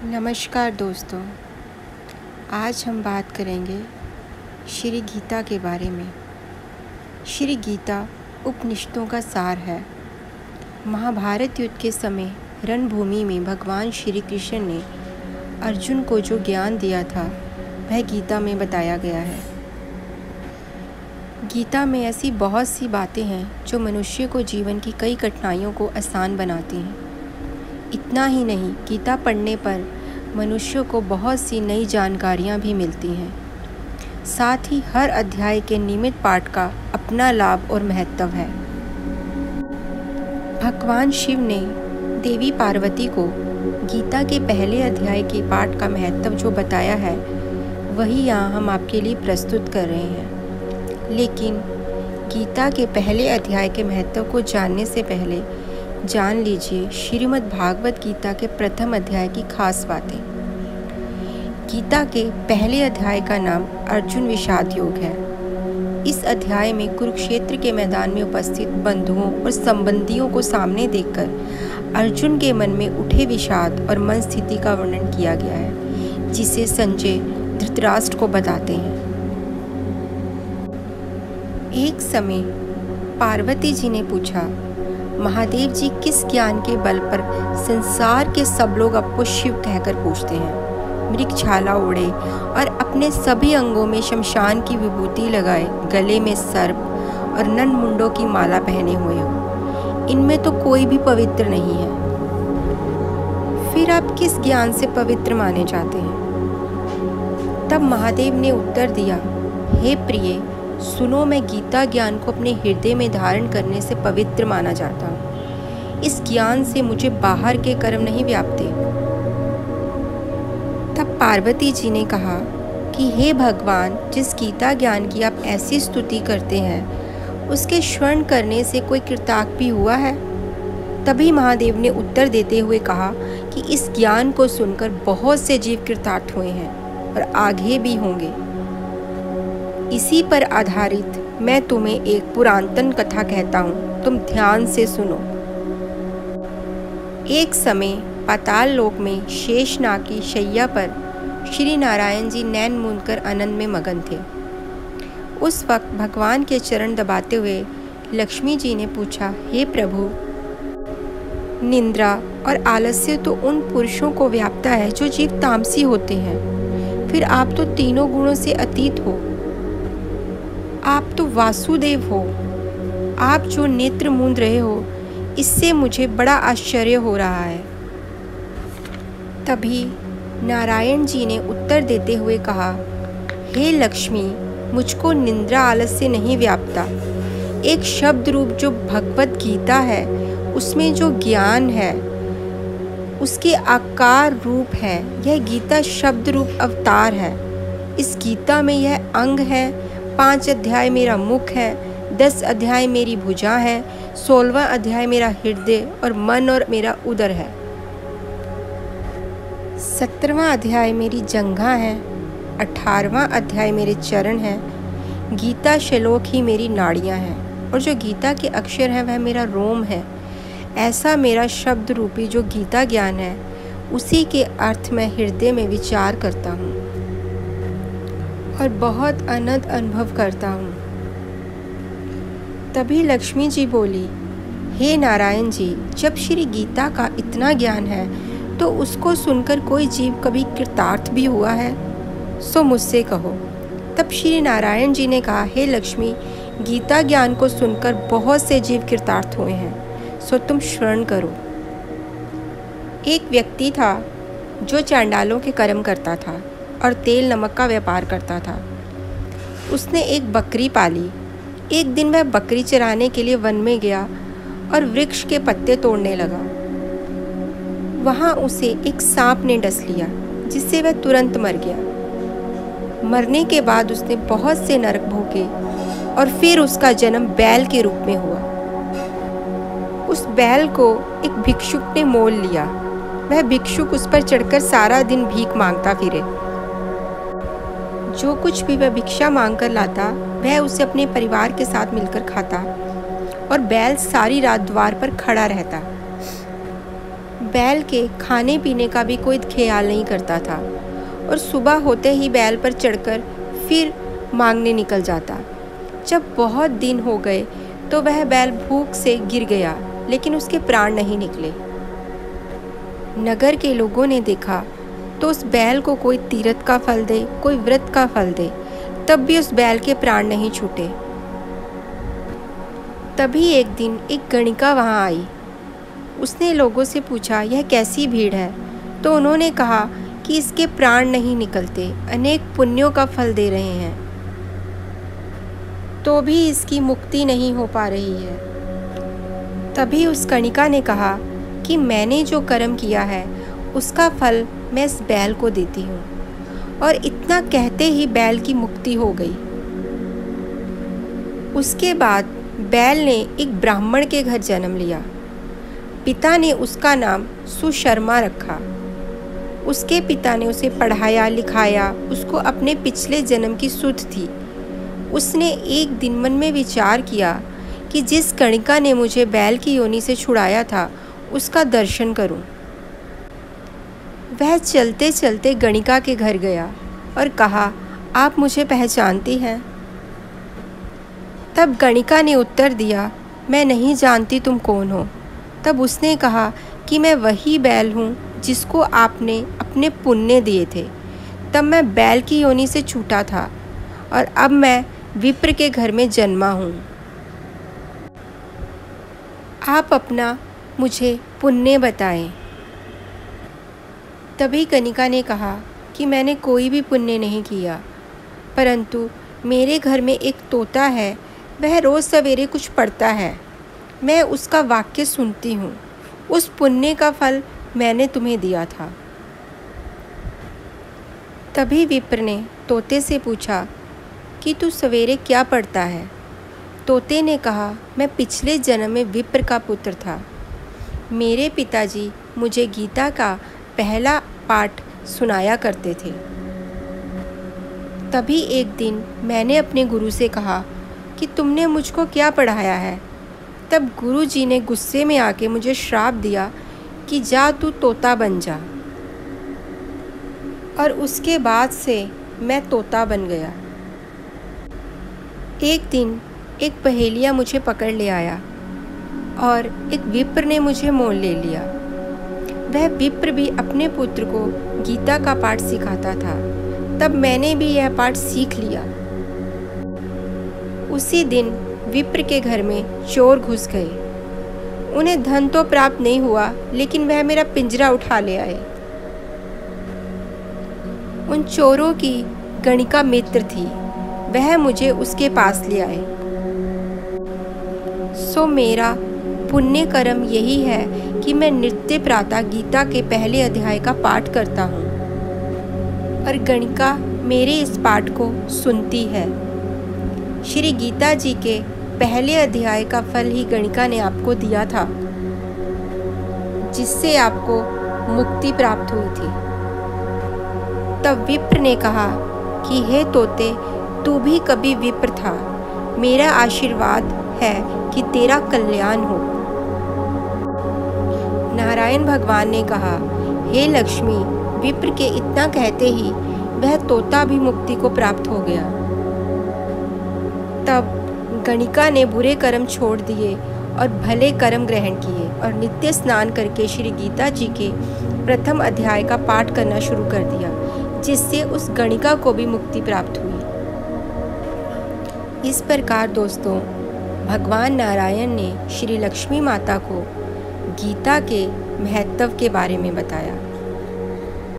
नमस्कार दोस्तों, आज हम बात करेंगे श्री गीता के बारे में। श्री गीता उपनिषदों का सार है। महाभारत युद्ध के समय रणभूमि में भगवान श्री कृष्ण ने अर्जुन को जो ज्ञान दिया था वह गीता में बताया गया है। गीता में ऐसी बहुत सी बातें हैं जो मनुष्य को जीवन की कई कठिनाइयों को आसान बनाती हैं। इतना ही नहीं, गीता पढ़ने पर मनुष्य को बहुत सी नई जानकारियाँ भी मिलती हैं। साथ ही हर अध्याय के नियमित पाठ का अपना लाभ और महत्व है। भगवान शिव ने देवी पार्वती को गीता के पहले अध्याय के पाठ का महत्व जो बताया है वही यहाँ हम आपके लिए प्रस्तुत कर रहे हैं। लेकिन गीता के पहले अध्याय के महत्व को जानने से पहले जान लीजिए श्रीमद् भागवत गीता के प्रथम अध्याय की खास बातें। गीता के पहले अध्याय का नाम अर्जुन विषाद योग है। इस अध्याय में कुरुक्षेत्र के मैदान में उपस्थित बंधुओं और संबंधियों को सामने देखकर अर्जुन के मन में उठे विषाद और मन स्थिति का वर्णन किया गया है, जिसे संजय धृतराष्ट्र को बताते हैं। एक समय पार्वती जी ने पूछा, महादेव जी किस ज्ञान के बल पर संसार के सब लोग आपको शिव कहकर पूछते हैं? मृगछाला ओढ़े और अपने सभी अंगों में शमशान की विभूति लगाए, गले में सर्प और नन मुंडों की माला पहने हुए हो, इनमें तो कोई भी पवित्र नहीं है। फिर आप किस ज्ञान से पवित्र माने जाते हैं? तब महादेव ने उत्तर दिया, हे प्रिय, सुनो, मैं गीता ज्ञान को अपने हृदय में धारण करने से पवित्र माना जाता हूँ। इस ज्ञान से मुझे बाहर के कर्म नहीं व्यापते। तब पार्वती जी ने कहा कि हे भगवान, जिस गीता ज्ञान की आप ऐसी स्तुति करते हैं उसके श्रवण करने से कोई कृतार्थ भी हुआ है? तभी महादेव ने उत्तर देते हुए कहा कि इस ज्ञान को सुनकर बहुत से जीव कृतार्थ हुए हैं और आगे भी होंगे। इसी पर आधारित मैं तुम्हें एक पुरातन कथा कहता हूँ, तुम ध्यान से सुनो। एक समय पाताल लोक में शेषनाग की शैया पर श्री नारायण जी नैन मूंद कर आनंद में मगन थे। उस वक्त भगवान के चरण दबाते हुए लक्ष्मी जी ने पूछा, हे प्रभु, निंद्रा और आलस्य तो उन पुरुषों को व्यापता है जो जीव तामसी होते हैं, फिर आप तो तीनों गुणों से अतीत हो। आप तो वासुदेव हो। आप जो नेत्र मूंद रहे हो, इससे मुझे बड़ा आश्चर्य हो रहा है। तभी नारायण जी ने उत्तर देते हुए कहा, हे लक्ष्मी, मुझको निंद्रा आलस्य नहीं व्यापता। एक शब्द रूप जो भगवत गीता है उसमें जो ज्ञान है उसके आकार रूप है। यह गीता शब्द रूप अवतार है। इस गीता में यह अंग है। 5 अध्याय मेरा मुख है, 10 अध्याय मेरी भुजा है, 16वां अध्याय मेरा हृदय और मन और मेरा उदर है, 17वां अध्याय मेरी जंघा है, 18वां अध्याय मेरे चरण है। गीता श्लोक ही मेरी नाड़ियाँ हैं और जो गीता के अक्षर हैं वह मेरा रोम है। ऐसा मेरा शब्द रूपी जो गीता ज्ञान है उसी के अर्थ मैं हृदय में विचार करता हूँ और बहुत आनंद अनुभव करता हूँ। तभी लक्ष्मी जी बोली, हे नारायण जी, जब श्री गीता का इतना ज्ञान है तो उसको सुनकर कोई जीव कभी कृतार्थ भी हुआ है? सो मुझसे कहो। तब श्री नारायण जी ने कहा, हे लक्ष्मी, गीता ज्ञान को सुनकर बहुत से जीव कृतार्थ हुए हैं, सो तुम श्रवण करो। एक व्यक्ति था जो चांडालों के कर्म करता था और तेल नमक का व्यापार करता था। उसने एक बकरी पाली। एक दिन वह बकरी चराने के लिए वन में गया और वृक्ष के पत्ते तोड़ने लगा। वहाँ उसे एक सांप ने डस लिया, जिससे वह तुरंत मर गया। मरने के बाद उसने बहुत से नरक भोगे और फिर उसका जन्म बैल के रूप में हुआ। उस बैल को एक भिक्षुक ने मोल लिया। वह भिक्षुक उस पर चढ़कर सारा दिन भीख मांगता फिरे। जो कुछ भी वह भिक्षा मांग कर लाता वह उसे अपने परिवार के साथ मिलकर खाता और बैल सारी रात द्वार पर खड़ा रहता। बैल के खाने पीने का भी कोई ख्याल नहीं करता था और सुबह होते ही बैल पर चढ़कर फिर मांगने निकल जाता। जब बहुत दिन हो गए तो वह बैल भूख से गिर गया, लेकिन उसके प्राण नहीं निकले। नगर के लोगों ने देखा तो उस बैल को कोई तीरथ का फल दे, कोई व्रत का फल दे, तब भी उस बैल के प्राण नहीं छूटे। तभी एक दिन एक गणिका वहाँ आई। उसने लोगों से पूछा, यह कैसी भीड़ है? तो उन्होंने कहा कि इसके प्राण नहीं निकलते, अनेक पुण्यों का फल दे रहे हैं, तो भी इसकी मुक्ति नहीं हो पा रही है। तभी उस गणिका ने कहा कि मैंने जो कर्म किया है उसका फल मैं इस बैल को देती हूँ। और इतना कहते ही बैल की मुक्ति हो गई। उसके बाद बैल ने एक ब्राह्मण के घर जन्म लिया। पिता ने उसका नाम सुशर्मा रखा। उसके पिता ने उसे पढ़ाया लिखाया, उसको अपने पिछले जन्म की सुध थी। उसने एक दिन मन में विचार किया कि जिस गणिका ने मुझे बैल की योनि से छुड़ाया था उसका दर्शन करूं। वह चलते चलते गणिका के घर गया और कहा, आप मुझे पहचानती हैं? तब गणिका ने उत्तर दिया, मैं नहीं जानती तुम कौन हो। तब उसने कहा कि मैं वही बैल हूँ जिसको आपने अपने पुण्य दिए थे। तब मैं बैल की योनि से छूटा था और अब मैं विप्र के घर में जन्मा हूँ। आप अपना मुझे पुण्य बताएं। तभी गणिका ने कहा कि मैंने कोई भी पुण्य नहीं किया, परंतु मेरे घर में एक तोता है, वह रोज़ सवेरे कुछ पढ़ता है, मैं उसका वाक्य सुनती हूँ, उस पुण्य का फल मैंने तुम्हें दिया था। तभी विप्र ने तोते से पूछा कि तू सवेरे क्या पढ़ता है? तोते ने कहा, मैं पिछले जन्म में विप्र का पुत्र था। मेरे पिताजी मुझे गीता का पहला पाठ सुनाया करते थे। तभी एक दिन मैंने अपने गुरु से कहा कि तुमने मुझको क्या पढ़ाया है? तब गुरु जी ने गुस्से में आके मुझे श्राप दिया कि जा तू तोता बन जा। और उसके बाद से मैं तोता बन गया। एक दिन एक पहेलिया मुझे पकड़ ले आया और एक विप्र ने मुझे मोल ले लिया। वह विप्र भी अपने पुत्र को गीता का पाठ सिखाता था। तब मैंने भी यह पाठ सीख लिया। उसी दिन विप्र के घर में चोर घुस गए। उन्हें धन तो प्राप्त नहीं हुआ, लेकिन वह मेरा पिंजरा उठा ले आए। उन चोरों की गणिका मित्र थी, वह मुझे उसके पास ले आए। सो मेरा पुण्य कर्म यही है कि मैं नित्य प्रातः गीता के पहले अध्याय का पाठ करता हूँ और गणिका मेरे इस पाठ को सुनती है। श्री गीता जी के पहले अध्याय का फल ही गणिका ने आपको दिया था, जिससे आपको मुक्ति प्राप्त हुई थी। तब विप्र ने कहा कि हे तोते, तू भी कभी विप्र था, मेरा आशीर्वाद है कि तेरा कल्याण हो। नारायण भगवान ने कहा, हे लक्ष्मी, विप्र के इतना कहते ही वह तोता भी मुक्ति को प्राप्त हो गया। तब गणिका ने बुरे कर्म छोड़ दिए और भले कर्म ग्रहण किए और नित्य स्नान करके श्री गीता जी के प्रथम अध्याय का पाठ करना शुरू कर दिया, जिससे उस गणिका को भी मुक्ति प्राप्त हुई। इस प्रकार दोस्तों, भगवान नारायण ने श्री लक्ष्मी माता को गीता के महत्व के बारे में बताया।